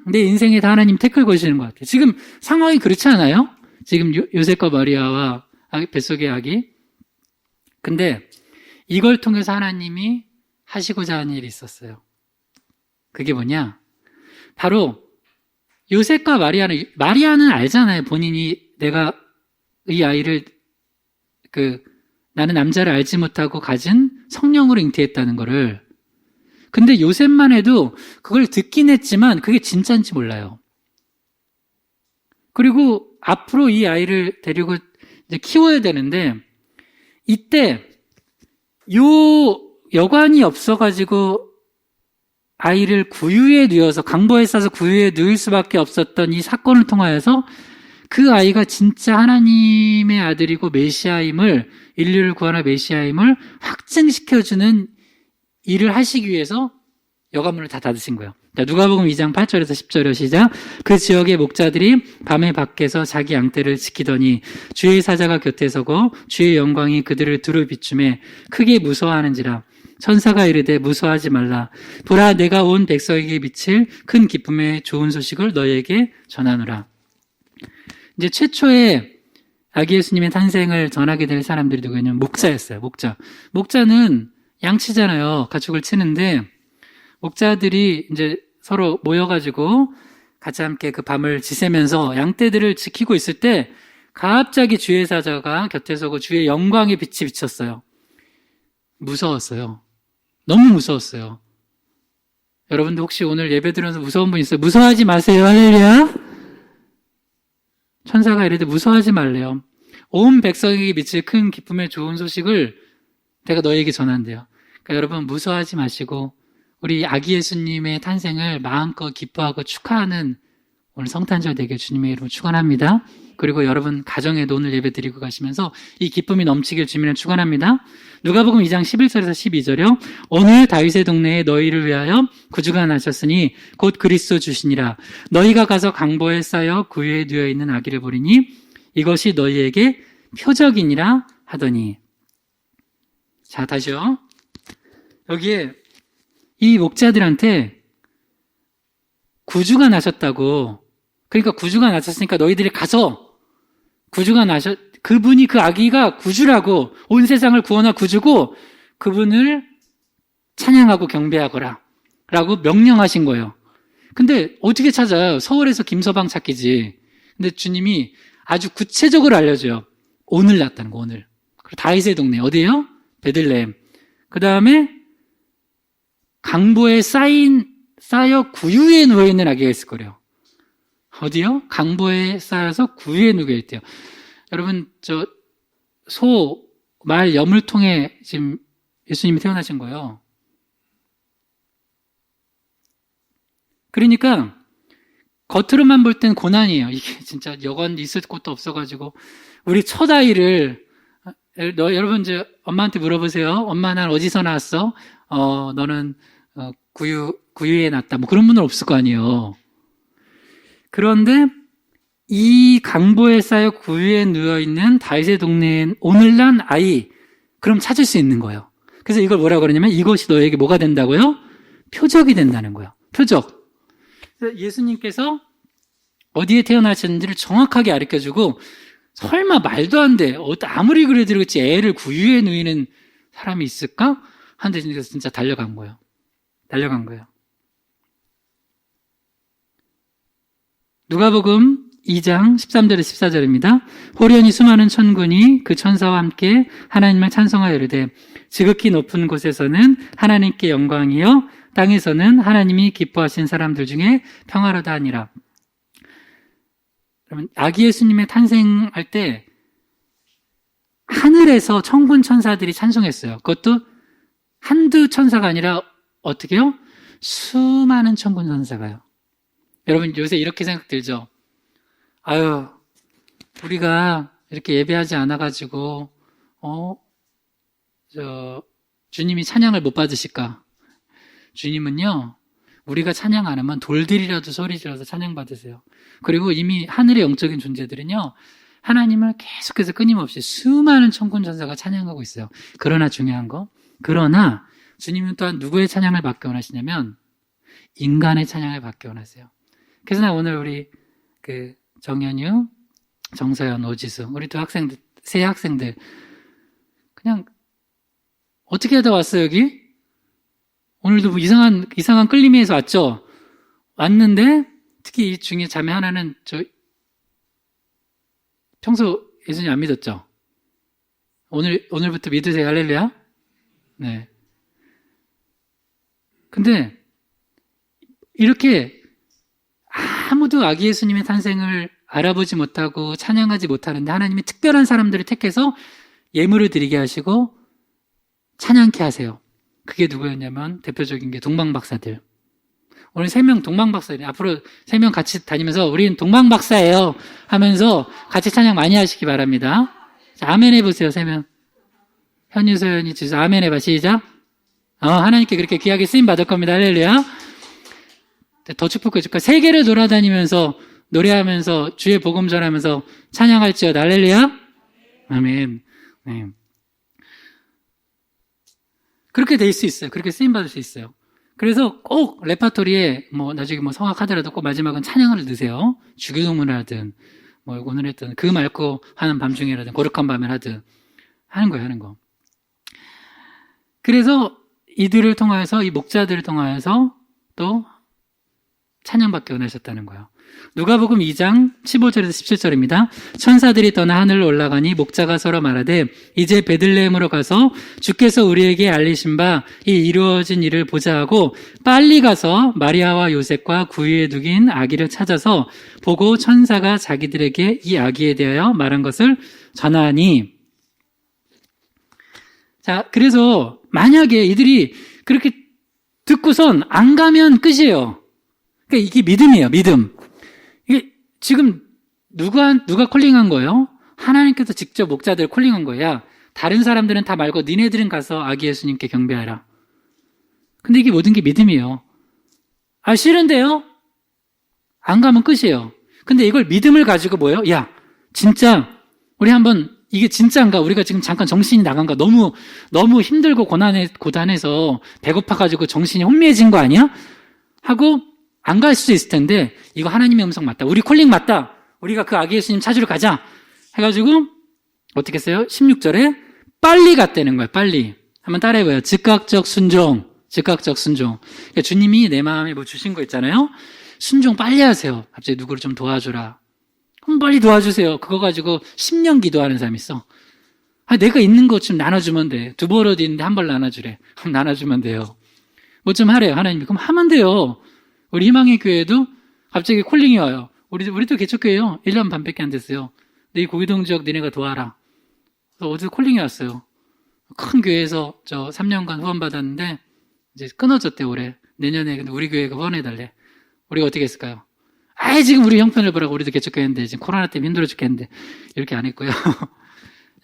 내 인생에 다 하나님 태클 거시는 것 같아요. 지금 상황이 그렇지 않아요? 지금 요셉과 마리아와 뱃속의 아기. 근데 이걸 통해서 하나님이 하시고자 하는 일이 있었어요. 그게 뭐냐? 바로 요셉과 마리아는 알잖아요. 본인이 내가 이 아이를 나는 남자를 알지 못하고 가진 성령으로 잉태했다는 거를. 근데 요셉만 해도 그걸 듣긴 했지만 그게 진짜인지 몰라요. 그리고 앞으로 이 아이를 데리고 이제 키워야 되는데 이때 여관이 없어가지고 아이를 구유에 누워서 강보에 싸서 구유에 누일 수밖에 없었던 이 사건을 통하여서 그 아이가 진짜 하나님의 아들이고 메시아임을, 인류를 구하는 메시아임을 확증시켜주는 일을 하시기 위해서 여관문을 다 닫으신 거예요. 누가복음 2장 8절에서 10절에 시작. 그 지역의 목자들이 밤에 밖에서 자기 양떼를 지키더니 주의 사자가 곁에 서고 주의 영광이 그들을 두루 비추매 크게 무서워하는지라. 천사가 이르되 무서워하지 말라. 보라, 내가 온 백성에게 미칠 큰 기쁨의 좋은 소식을 너희에게 전하노라. 이제 최초의 아기 예수님의 탄생을 전하게 될 사람들이 누구냐면 목자였어요. 목자는 양치잖아요. 가축을 치는데 목자들이 이제 서로 모여가지고 같이 함께 그 밤을 지새면서 양떼들을 지키고 있을 때 갑자기 주의 사자가 곁에 서고 주의 영광의 빛이 비쳤어요. 무서웠어요. 너무 무서웠어요. 여러분들 혹시 오늘 예배 들으면서 무서운 분 있어요? 무서워하지 마세요. 할렐루야. 천사가 이르되 무서워하지 말래요. 온 백성에게 미칠 큰 기쁨의 좋은 소식을 내가 너에게 전한대요. 그러니까 여러분 무서워하지 마시고 우리 아기 예수님의 탄생을 마음껏 기뻐하고 축하하는 오늘 성탄절 되게 주님의 이름으로 축원합니다. 그리고 여러분 가정에도 오늘 예배 드리고 가시면서 이 기쁨이 넘치길 주님을 축원합니다. 누가복음 2장 11절에서 12절이요. 오늘 다윗의 동네에 너희를 위하여 구주가 나셨으니 곧 그리스도 주시니라. 너희가 가서 강보에 쌓여 구유에 누워 있는 아기를 보리니 이것이 너희에게 표적이니라 하더니. 자, 다시요. 여기에 이 목자들한테 구주가 나셨다고. 그러니까 구주가 나셨으니까 너희들이 가서 그분이 그 아기가 구주라고, 온 세상을 구원할 구주고 그분을 찬양하고 경배하거라 라고 명령하신 거예요. 근데 어떻게 찾아요? 서울에서 김서방 찾기지. 근데 주님이 아주 구체적으로 알려줘요. 오늘 났다는 거, 오늘. 그리고 다윗의 동네 어디예요? 베들레헴. 그 다음에 강보에 쌓여 구유에 누워있는 아기가 있을 거래요. 어디요? 강보에 쌓여서 구유에 누워있대요. 여러분, 말, 염을 통해 지금 예수님이 태어나신 거예요. 그러니까, 겉으로만 볼 땐 고난이에요. 이게 진짜 여관 있을 곳도 없어가지고, 우리 첫 아이를, 여러분, 엄마한테 물어보세요. 엄마, 난 어디서 나왔어? 너는, 구유에 났다. 뭐 그런 분은 없을 거 아니에요. 그런데, 이 강보에 쌓여 구유에 누워있는 다윗의 동네에 오늘 난 아이, 그럼 찾을 수 있는 거예요. 그래서 이걸 뭐라고 그러냐면 이것이 너에게 뭐가 된다고요? 표적이 된다는 거예요. 표적. 그래서 예수님께서 어디에 태어나셨는지를 정확하게 가르쳐주고 설마 말도 안 돼. 아무리 그래도 그렇지 애를 구유에 누이는 사람이 있을까? 하는데 진짜 달려간 거예요. 누가복음 2장 13절에서 14절입니다. 호련히 수많은 천군이 그 천사와 함께 하나님을 찬송하여 이르되 지극히 높은 곳에서는 하나님께 영광이요 땅에서는 하나님이 기뻐하신 사람들 중에 평화로다 하니라. 그러면 아기 예수님의 탄생할 때 하늘에서 천군 천사들이 찬송했어요. 그것도 한두 천사가 아니라 어떻게요? 수많은 천군 천사가요. 여러분 요새 이렇게 생각 들죠? 아유, 우리가 이렇게 예배하지 않아가지고 주님이 찬양을 못 받으실까? 주님은요, 우리가 찬양 안 하면 돌들이라도 소리 질러서 찬양 받으세요. 그리고 이미 하늘의 영적인 존재들은요, 하나님을 계속해서 끊임없이 수많은 천군 천사가 찬양하고 있어요. 그러나 중요한 거, 그러나 주님은 또한 누구의 찬양을 받기 원하시냐면 인간의 찬양을 받기 원하세요. 그래서 나 오늘 우리 정연유, 정서연, 오지수 우리 세 학생들 그냥 어떻게 하다 왔어요 여기? 오늘도 뭐 이상한 끌림에서 왔죠? 왔는데 특히 이 중에 자매 하나는 평소 예수님 안 믿었죠? 오늘부터 믿으세요. 할렐루야? 네. 근데 이렇게 아무도 아기 예수님의 탄생을 알아보지 못하고 찬양하지 못하는데 하나님이 특별한 사람들을 택해서 예물을 드리게 하시고 찬양케 하세요. 그게 누구였냐면 대표적인 게 동방박사들. 오늘 3명 동방박사들, 앞으로 3명 같이 다니면서 우린 동방박사예요 하면서 같이 찬양 많이 하시기 바랍니다. 자, 아멘 해보세요. 3명. 현유, 소연이, 지수 아멘 해봐. 시작. 하나님께 그렇게 귀하게 쓰임 받을 겁니다. 할렐루야. 더 축복해 줄까? 세계를 돌아다니면서 노래하면서 주의 복음 전하면서 찬양할지어다. 할렐루야. 아멘. 네. 그렇게 될 수 있어요. 그렇게 쓰임 받을 수 있어요. 그래서 꼭 레파토리에 나중에 성악하더라도 꼭 마지막은 찬양을 넣으세요. 주교동문을 하든 오늘 했던 그 맑고 하는 밤중에라든 거룩한 밤에 하든 하는 거. 그래서 이들을 통하여서 이 목자들을 통하여서 또 찬양받기 원하셨다는 거예요. 누가복음 2장 15절에서 17절입니다. 천사들이 떠나 하늘로 올라가니 목자가 서로 말하되 이제 베들레헴으로 가서 주께서 우리에게 알리신 바 이 이루어진 일을 보자 하고 빨리 가서 마리아와 요셉과 구유에 누긴 아기를 찾아서 보고 천사가 자기들에게 이 아기에 대하여 말한 것을 전하니. 자, 그래서 만약에 이들이 그렇게 듣고선 안 가면 끝이에요. 그러니까 이게 믿음이에요. 믿음. 이게 지금 누가 콜링한 거예요? 하나님께서 직접 목자들을 콜링한 거야. 다른 사람들은 다 말고 니네들은 가서 아기 예수님께 경배하라. 근데 이게 모든 게 믿음이에요. 싫은데요? 안 가면 끝이에요. 근데 이걸 믿음을 가지고 뭐예요? 야, 진짜 우리 한번 이게 진짜인가? 우리가 지금 잠깐 정신이 나간가? 너무 힘들고 고단해서 배고파가지고 정신이 혼미해진 거 아니야? 하고 안 갈 수도 있을 텐데 이거 하나님의 음성 맞다. 우리 콜링 맞다. 우리가 그 아기 예수님 찾으러 가자. 해가지고 어떻게 했어요? 16절에 빨리 갔다는 거예요. 빨리. 한번 따라해봐요. 즉각적 순종. 그러니까 주님이 내 마음에 주신 거 있잖아요. 순종 빨리 하세요. 갑자기 누구를 좀 도와주라. 그럼 빨리 도와주세요. 그거 가지고 10년 기도하는 사람이 있어. 내가 있는 것 좀 나눠주면 돼. 두 버릇 있는데 한 벌 나눠주래. 그럼 나눠주면 돼요. 뭐 좀 하래요. 하나님이. 그럼 하면 돼요. 우리 희망의 교회도 갑자기 콜링이 와요. 우리도 개척교회요. 1년 반밖에 안 됐어요. 근데 이 고기동 지역 니네가 도와라. 그래서 어디서 콜링이 왔어요. 큰 교회에서 3년간 후원 받았는데 이제 끊어졌대 올해. 내년에 근데 우리 교회가 후원해달래. 우리가 어떻게 했을까요? 지금 우리 형편을 보라고 우리도 개척교회인데 지금 코로나 때문에 힘들어 죽겠는데 이렇게 안 했고요.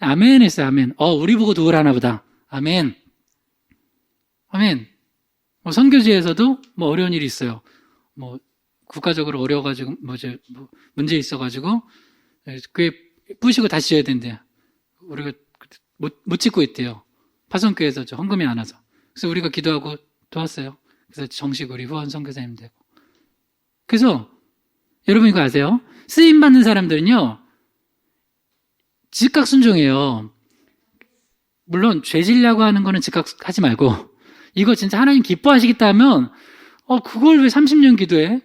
아멘 했어요. 아멘. 우리 보고 도우라나 보다. 아멘. 아멘. 선교지에서도 어려운 일이 있어요. 국가적으로 어려워가지고 문제 있어가지고 교회 부시고 다시 지어야 된대. 우리가 못 짓고 있대요. 파송교회에서 헌금이 안 와서. 그래서 우리가 기도하고 도왔어요. 그래서 정식 우리 후원 선교사님 되고. 그래서 여러분 이거 아세요? 쓰임 받는 사람들은요 즉각 순종해요. 물론 죄 지려고 하는 거는 즉각 하지 말고 이거 진짜 하나님 기뻐하시겠다 하면 그걸 왜 30년 기도해?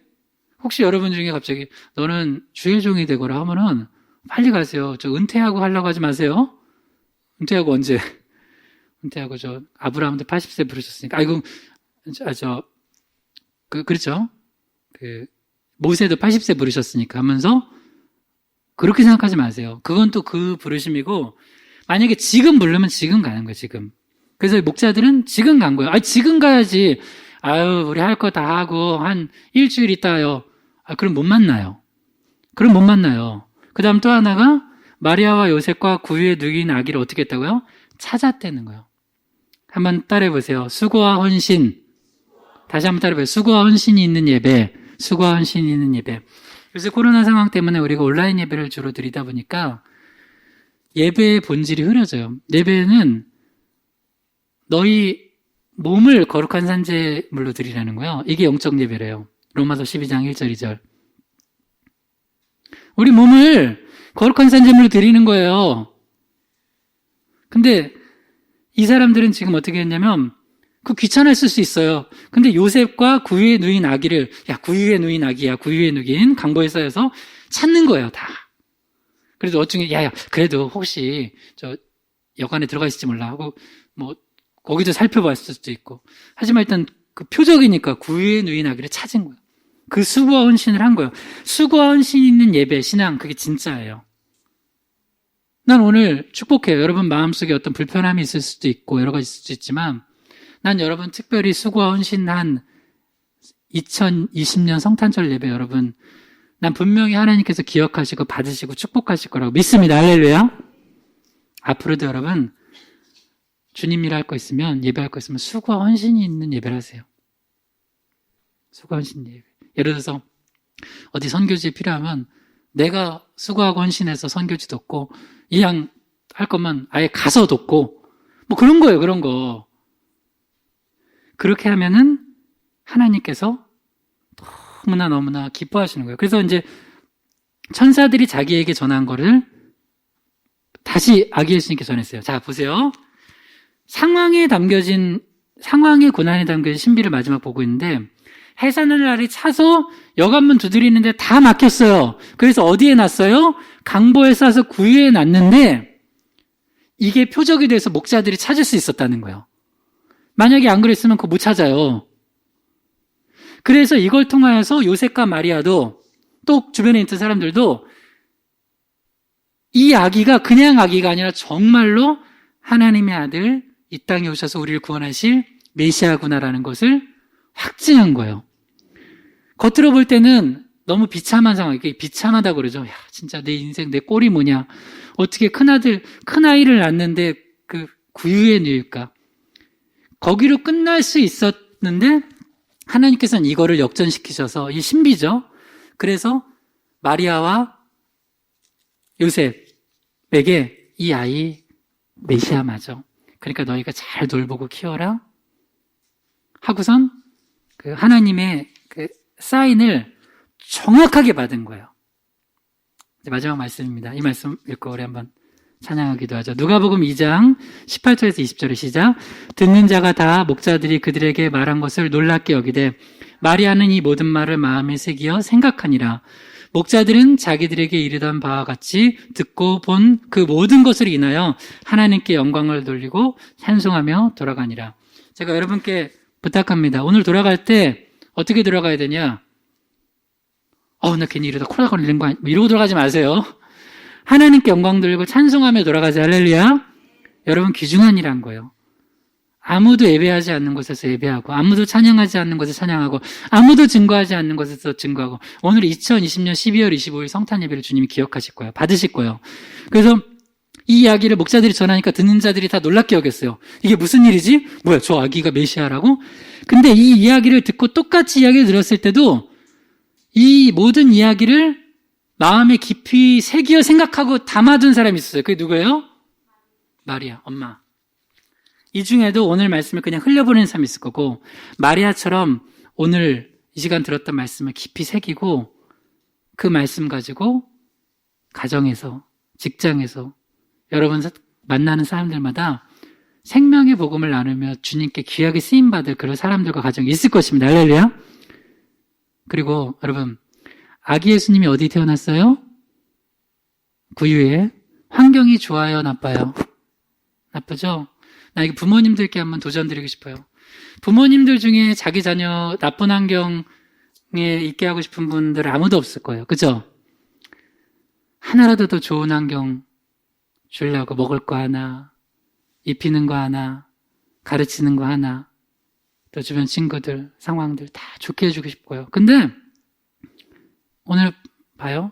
혹시 여러분 중에 갑자기 너는 주의 종이 되거라 하면은 빨리 가세요. 은퇴하고 하려고 하지 마세요. 은퇴하고 언제? 은퇴하고 아브라함도 80세 부르셨으니까. 그렇죠. 모세도 80세 부르셨으니까 하면서 그렇게 생각하지 마세요. 그건 또 그 부르심이고, 만약에 지금 부르면 지금 가는 거예요, 지금. 그래서 목자들은 지금 간 거예요. 지금 가야지. 아유, 우리 할 거 다 하고, 한 일주일 있다요. 그럼 못 만나요. 그럼 못 만나요. 그 다음 또 하나가, 마리아와 요셉과 구유에 누긴 아기를 어떻게 했다고요? 찾았다는 거예요. 한번 따라해보세요. 수고와 헌신. 다시 한번 따라해보세요. 수고와 헌신이 있는 예배. 수고와 헌신이 있는 예배. 요새 코로나 상황 때문에 우리가 온라인 예배를 주로 드리다 보니까 예배의 본질이 흐려져요. 예배는 너희 몸을 거룩한 산재물로 드리라는 거예요. 이게 영적 예배래요. 로마서 12장 1절 2절. 우리 몸을 거룩한 산재물로 드리는 거예요. 근데 이 사람들은 지금 어떻게 했냐면 그 귀찮았을 수 있어요. 근데 요셉과 구유에 누인 아기를 구유에 누인 아기야. 구유에 누인 강보에 쌓여서 찾는 거예요. 다. 그래도 어중에 그래도 혹시 저 여관에 들어가 있을지 몰라 하고 뭐 거기도 살펴봤을 수도 있고. 하지만 일단 그 표적이니까 구유에 누인 아기를 찾은 거예요. 그 수고와 헌신을 한 거예요. 수고와 헌신 있는 예배, 신앙, 그게 진짜예요. 난 오늘 축복해요. 여러분 마음속에 어떤 불편함이 있을 수도 있고 여러 가지 있을 수도 있지만 난 여러분 특별히 수고와 헌신한 2020년 성탄절 예배 여러분 난 분명히 하나님께서 기억하시고 받으시고 축복하실 거라고 믿습니다. 할렐루야. 앞으로도 여러분 주님 일 할 거 있으면 예배할 거 있으면 수고와 헌신이 있는 예배를 하세요. 수고와 헌신 예배. 예를 들어서 어디 선교지 필요하면 내가 수고하고 헌신해서 선교지 돕고 이양 할 거면 아예 가서 돕고 뭐 그런 거예요. 그런 거. 그렇게 하면은 하나님께서 너무나 기뻐하시는 거예요. 그래서 이제 천사들이 자기에게 전한 거를 다시 아기 예수님께 전했어요. 자, 보세요. 상황의 고난에 담겨진 신비를 마지막 보고 있는데 해산의 날이 차서 여관문 두드리는데 다 막혔어요. 그래서 어디에 놨어요? 강보에 싸서 구유에 놨는데 이게 표적이 돼서 목자들이 찾을 수 있었다는 거예요. 만약에 안 그랬으면 그거 못 찾아요. 그래서 이걸 통하여서 요셉과 마리아도 또 주변에 있던 사람들도 이 아기가 그냥 아기가 아니라 정말로 하나님의 아들 이 땅에 오셔서 우리를 구원하실 메시아구나라는 것을 확증한 거예요. 겉으로 볼 때는 너무 비참한 상황, 이게 비참하다고 그러죠. 진짜 내 인생, 내 꼴이 뭐냐. 어떻게 큰아이를 낳는데 그 구유에 누일까. 거기로 끝날 수 있었는데 하나님께서는 이거를 역전시키셔서 이 신비죠. 그래서 마리아와 요셉에게 이 아이 메시아 맞아. 그러니까 너희가 잘 돌보고 키워라. 하고선 그 하나님의 그 사인을 정확하게 받은 거예요. 이제 마지막 말씀입니다. 이 말씀 읽고 우리 한번 찬양하기도 하죠. 누가복음 2장 18절에서 20절의 시작. 듣는 자가 다 목자들이 그들에게 말한 것을 놀랍게 여기되 마리아는 이 모든 말을 마음에 새기어 생각하니라. 목자들은 자기들에게 이르던 바와 같이 듣고 본 그 모든 것을 인하여 하나님께 영광을 돌리고 찬송하며 돌아가니라. 제가 여러분께 부탁합니다. 오늘 돌아갈 때 어떻게 돌아가야 되냐? 나 괜히 이러다 코로나 걸리는 거 아니야? 이러고 돌아가지 마세요. 하나님께 영광 돌리고 찬송하며 돌아가세요. 할렐루야. 여러분 귀중한 일 한 거예요. 아무도 예배하지 않는 곳에서 예배하고 아무도 찬양하지 않는 곳에서 찬양하고 아무도 증거하지 않는 곳에서 증거하고 오늘 2020년 12월 25일 성탄 예배를 주님이 기억하실 거예요. 받으실 거예요. 그래서 이 이야기를 목자들이 전하니까 듣는 자들이 다 놀랍게 여겼어요. 이게 무슨 일이지? 뭐야, 저 아기가 메시아라고? 근데 이 이야기를 듣고 똑같이 이야기를 들었을 때도 이 모든 이야기를 마음에 깊이 새기어 생각하고 담아둔 사람이 있었어요. 그게 누구예요? 마리아, 엄마. 이 중에도 오늘 말씀을 그냥 흘려보내는 사람이 있을 거고 마리아처럼 오늘 이 시간 들었던 말씀을 깊이 새기고 그 말씀 가지고 가정에서, 직장에서 여러분 만나는 사람들마다 생명의 복음을 나누며 주님께 귀하게 쓰임받을 그런 사람들과 가정이 있을 것입니다. 할렐루야. 그리고 여러분 아기 예수님이 어디 태어났어요? 구유에. 환경이 좋아요, 나빠요? 나쁘죠? 나 이거 부모님들께 한번 도전드리고 싶어요. 부모님들 중에 자기 자녀 나쁜 환경에 있게 하고 싶은 분들 아무도 없을 거예요. 그죠? 하나라도 더 좋은 환경 주려고 먹을 거 하나, 입히는 거 하나, 가르치는 거 하나, 또 주변 친구들, 상황들 다 좋게 해주고 싶고요. 근데 오늘 봐요.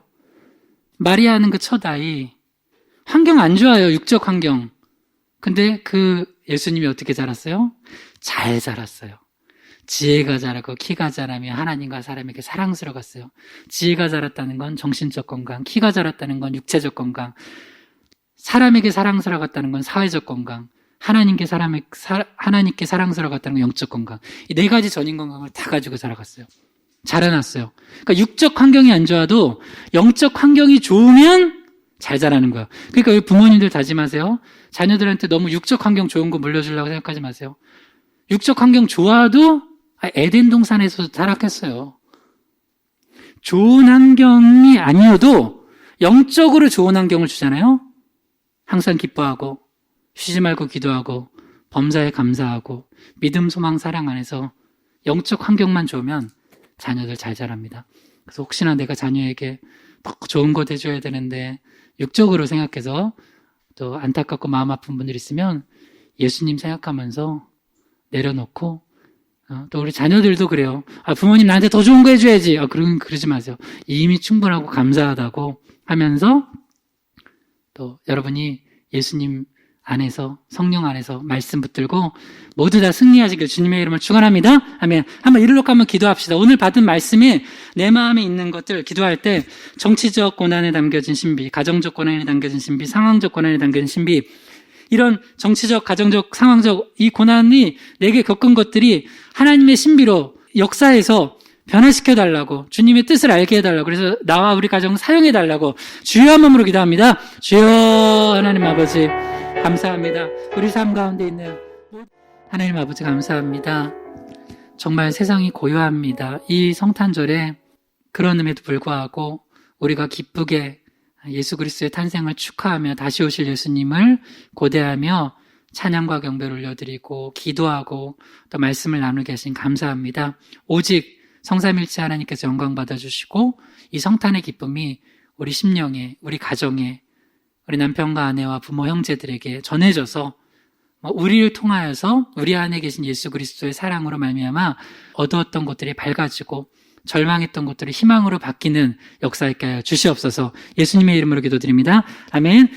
마리아는 그 첫 아이, 환경 안 좋아요. 육적 환경. 근데 그 예수님이 어떻게 자랐어요? 잘 자랐어요. 지혜가 자라고 키가 자라며 하나님과 사람에게 사랑스러웠어요. 지혜가 자랐다는 건 정신적 건강, 키가 자랐다는 건 육체적 건강, 사람에게 사랑스러웠다는 건 사회적 건강, 하나님께 사랑스러웠다는 건 영적 건강. 이 네 가지 전인 건강을 다 가지고 자라갔어요. 자라났어요. 그러니까 육적 환경이 안 좋아도 영적 환경이 좋으면 잘 자라는 거예요. 그러니까 우리 부모님들 다짐하세요. 자녀들한테 너무 육적 환경 좋은 거 물려주려고 생각하지 마세요. 육적 환경 좋아도 에덴 동산에서 타락했어요. 좋은 환경이 아니어도 영적으로 좋은 환경을 주잖아요. 항상 기뻐하고 쉬지 말고 기도하고 범사에 감사하고 믿음, 소망, 사랑 안에서 영적 환경만 좋으면 자녀들 잘 자랍니다. 그래서 혹시나 내가 자녀에게 더 좋은 것 해줘야 되는데 육적으로 생각해서 또 안타깝고 마음 아픈 분들 있으면 예수님 생각하면서 내려놓고 또 우리 자녀들도 그래요. 부모님 나한테 더 좋은 거 해줘야지. 그러지 마세요. 이미 충분하고 감사하다고 하면서 또 여러분이 예수님 안에서 성령 안에서 말씀 붙들고 모두 다 승리하시길 주님의 이름을 축원합니다. 아멘. 한번 이리로 한번 기도합시다. 오늘 받은 말씀이 내 마음에 있는 것들 기도할 때 정치적 고난에 담겨진 신비, 가정적 고난에 담겨진 신비, 상황적 고난에 담겨진 신비, 이런 정치적, 가정적, 상황적 이 고난이 내게 겪은 것들이 하나님의 신비로 역사에서 변화시켜달라고, 주님의 뜻을 알게 해달라고, 그래서 나와 우리 가정 사용해달라고 주여 한 마음으로 기도합니다. 주여 하나님 아버지 감사합니다. 우리 삶 가운데 있는 하나님 아버지 감사합니다. 정말 세상이 고요합니다. 이 성탄절에 그런음에도 불구하고 우리가 기쁘게 예수 그리스도의 탄생을 축하하며 다시 오실 예수님을 고대하며 찬양과 경배를 올려드리고 기도하고 또 말씀을 나누게 하신 감사합니다. 오직 성삼일체 하나님께서 영광 받아주시고 이 성탄의 기쁨이 우리 심령에, 우리 가정에, 우리 남편과 아내와 부모 형제들에게 전해져서 우리를 통하여서 우리 안에 계신 예수 그리스도의 사랑으로 말미암아 어두웠던 것들이 밝아지고 절망했던 것들이 희망으로 바뀌는 역사 있게 하여 주시옵소서. 예수님의 이름으로 기도드립니다. 아멘.